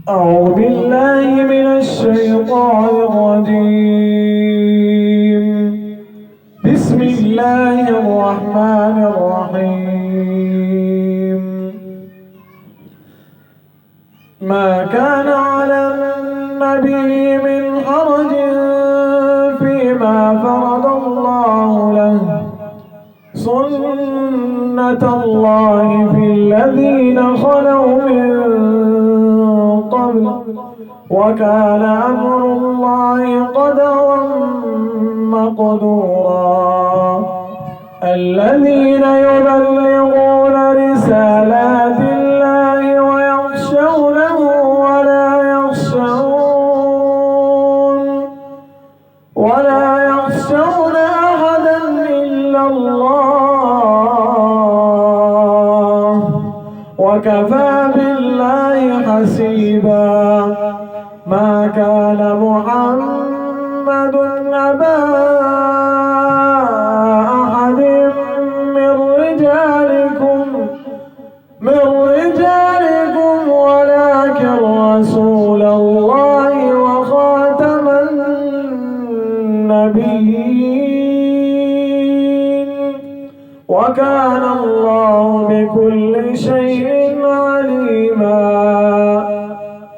أعوذ بالله من الشيطان الرجيم. بسم الله الرحمن الرحيم. ما كان على النبي من حرج فيما فرض الله له، سنة الله في الذين خلوا من قبل، وكان أمر الله قدرا مقدورا. الذين يبلغون رسالات الله ويخشونه ولا يخشون أحدا إلا الله، وكفى بالله حسيبا. ما كان محمد أبا أحد من رجالكم ولكن رسول الله وخاتم النبيين، وكان الله بكل شيء